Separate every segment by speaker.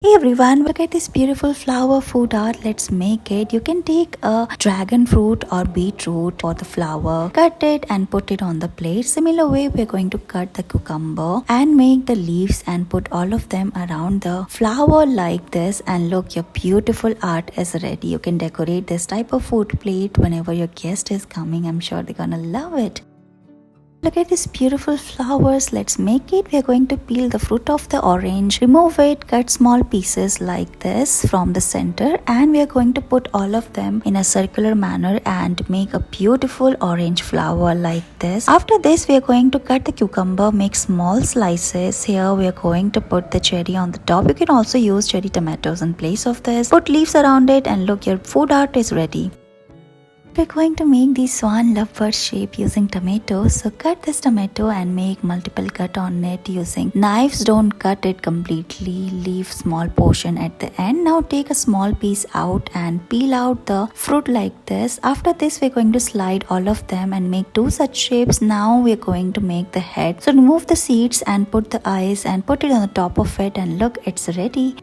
Speaker 1: Hey everyone, look at this beautiful flower food art. Let's make it. You can take a dragon fruit or beetroot or the flower, cut it and put it on the plate. Similar way, we're going to cut the cucumber and make the leaves and put all of them around the flower like this. And look, your beautiful art is ready. You can decorate this type of food plate whenever your guest is coming. I'm sure they're gonna love it. Look at these beautiful flowers. Let's make it. We are going to peel the fruit of the orange, remove it, cut small pieces like this from the center, and we are going to put all of them in a circular manner and make a beautiful orange flower like this. After this, we are going to cut the cucumber, make small slices. Here we are going to put the cherry on the top. You can also use cherry tomatoes in place of this. Put leaves around it and look, your food art is ready. We're going to make the swan lovebird shape using tomatoes. So cut this tomato and make multiple cut on it using knives. Don't cut it completely, leave small portion at the end. Now take a small piece out and peel out the fruit like this. After this, we're going to slide all of them and make two such shapes. Now we're going to make the head. So remove the seeds and put the eyes and put it on the top of it, and look, it's ready.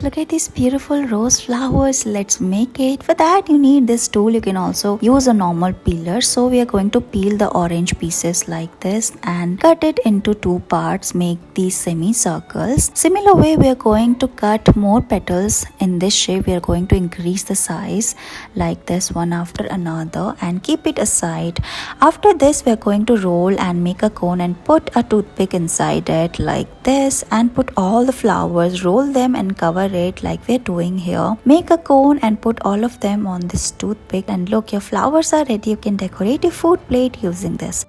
Speaker 1: Look at these beautiful rose flowers. Let's make it. For that you need this tool. You can also use a normal peeler. So we are going to peel the orange pieces like this and cut it into two parts. Make these semicircles. Similar way, we are going to cut more petals in this shape. We are going to increase the size like this, one after another, and keep it aside. After this, we are going to roll and make a cone and put a toothpick inside it like this, and put all the flowers, roll them and cover it like we're doing here. Make a cone and put all of them on this toothpick, and look, your flowers are ready. You can decorate your food plate using this.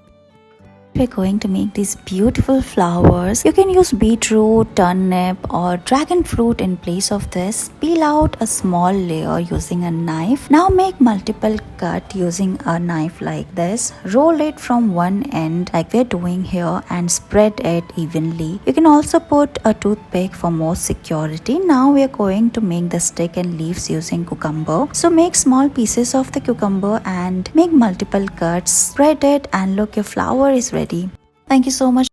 Speaker 1: We're going to make these beautiful flowers. You can use beetroot, turnip or dragon fruit in place of this. Peel out a small layer using a knife. Now make multiple cut using a knife like this. Roll it from one end like we're doing here and spread it evenly. You can also put a toothpick for more security. Now we are going to make the stick and leaves using cucumber. So make small pieces of the cucumber and make multiple cuts. Spread it, and look, your flower is ready. Thank you so much.